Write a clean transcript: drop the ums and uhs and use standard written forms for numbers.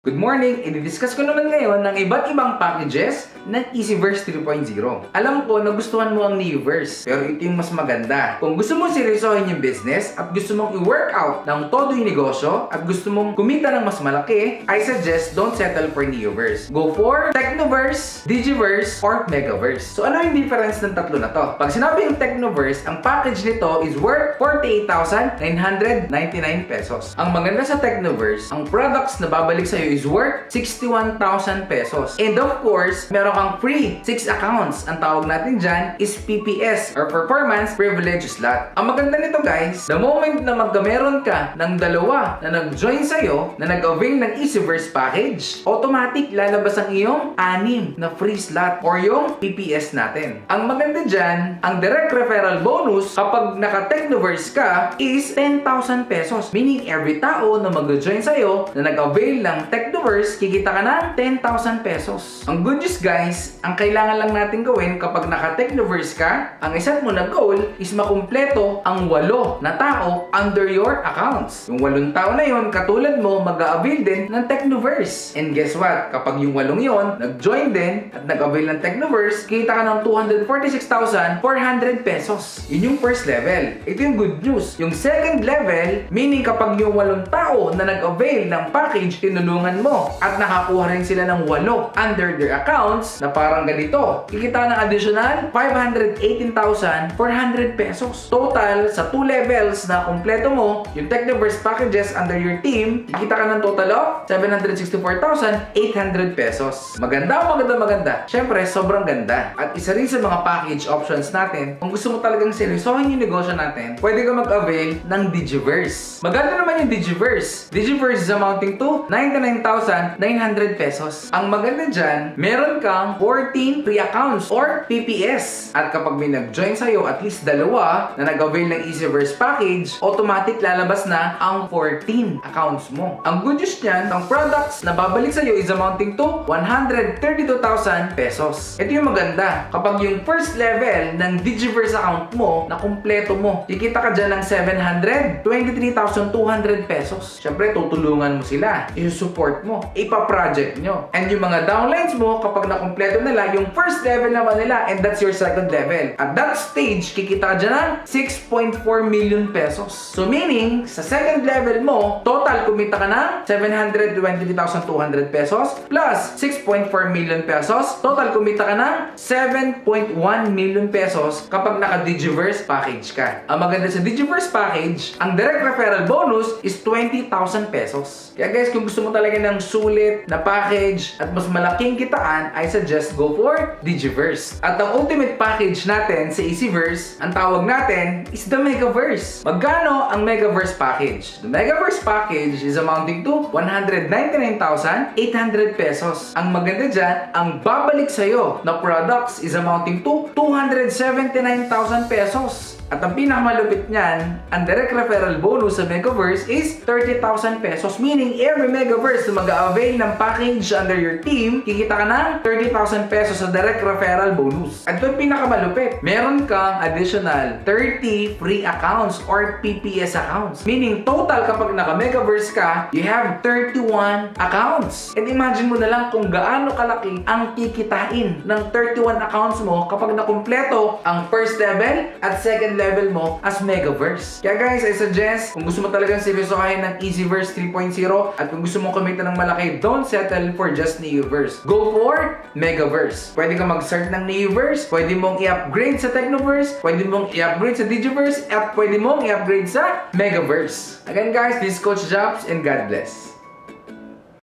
Good morning! I-discuss ko naman ngayon ng iba't ibang packages ng Easyverse 3.0. Alam ko na gustuhan mo ang Neoverse, pero ito yung mas maganda. Kung gusto mong seryosohin yung business at gusto mong i-workout ng todo yung negosyo at gusto mong kumita ng mas malaki, I suggest don't settle for Neoverse. Go for Technoverse, Digiverse, or Megaverse. So ano yung difference ng tatlo na to? Pag sinabi yung Technoverse, ang package nito is worth 48,999 pesos. Ang maganda sa Technoverse, ang products na babalik sa'yo is worth 61,000 pesos. And of course, meron kang free 6 accounts. Ang tawag natin dyan is PPS or Performance Privilege Slot. Ang maganda nito guys, the moment na magkameron ka ng dalawa na nag-join sa'yo, na nag-avail ng Easyverse package, automatic lalabas ang iyong 6 na free slot or yung PPS natin. Ang maganda dyan, ang direct referral bonus kapag naka-Technoverse ka is 10,000 pesos. Meaning every tao na mag-join sa'yo na nag-avail ng Technoverse, kikita ka ng 10,000 pesos. Ang good news guys, ang kailangan lang natin gawin kapag naka-Technoverse ka, ang isa mo na goal is makumpleto ang 8 na tao under your accounts. Yung 8 tao na yon, katulad mo, mag-avail din ng Technoverse. And guess what? Kapag yung 8 yon, nag-join din at nag-avail ng Technoverse, kita ka ng 246,400 pesos. Yun yung first level. Ito yung good news. Yung second level, meaning kapag yung 8 tao na nag-avail ng package, tinulungan mo at nakakuha rin sila ng 8 under their accounts na parang ganito. Kikita ng additional 518,400 pesos. Total, sa 2 levels na kumpleto mo, yung Technoverse packages under your team, kikita ka ng total of 764,800 pesos. Maganda. Syempre, sobrang ganda. At isa rin sa mga package options natin, kung gusto mo talagang seryosohin yung negosyo natin, pwede ka mag-avail ng Digiverse. Maganda naman yung Digiverse. Digiverse is amounting to 99,900 pesos. Ang maganda dyan, meron kang 14 free accounts or PPS. At kapag may nag-join sa'yo at least 2 na nag-avail ng Easyverse package, automatic lalabas na ang 14 accounts mo. Ang good news niyan, ang products na babalik sa'yo is amounting to 132,000 pesos. Ito yung maganda. Kapag yung first level ng Digiverse account mo na kumpleto mo, kikita ka dyan ng 723,200 pesos. Siyempre, tutulungan mo sila. I-support mo. Ipa-project nyo. And yung mga downlines mo, kapag nakumpleto nila, yung first level naman nila, and that's your second level. At that stage, kikita ka dyan ng 6.4 million pesos. So meaning, sa second level mo, total kumita ka ng 723,200 pesos plus 6.4 million pesos. Total kumita ka ng 7.1 million pesos kapag naka-Digiverse package ka. Ang maganda sa Digiverse package, ang direct referral bonus is 20,000 pesos. Kaya guys, kung gusto mo talaga ng sulit na package at mas malaking kitaan, I suggest go for Digiverse. At ang ultimate package natin sa Easyverse, ang tawag natin is the Megaverse. Magkano ang Megaverse package? The Megaverse package is amounting to 199,800 pesos. Ang maganda dyan, ang babalik sa'yo na products is amounting to 279,000 pesos. At ang pinakamalupit niyan, ang direct referral bonus sa Megaverse is 30,000 pesos. Meaning, every Megaverse na mag-avail ng package under your team, kikita ka ng 30,000 pesos sa direct referral bonus. At ito yung pinakamalupit. Meron kang additional 30 free accounts or PPS accounts. Meaning, total kapag naka-Megaverse ka, you have 31 accounts. And imagine mo na lang kung gaano kalaki ang kikitain ng 31 accounts mo kapag nakumpleto ang first level at second level mo as Megaverse. Kaya guys, I suggest, kung gusto mo talagang seryosohin ng Easyverse 3.0 at kung gusto mo kumita ng malaki, don't settle for just Neoverse. Go for Megaverse. Pwede ka mag-start ng Neoverse, pwede mong i-upgrade sa Technoverse, pwede mong i-upgrade sa Digiverse, at pwede mong i-upgrade sa Megaverse. Again guys, this is Coach Jobs and God bless.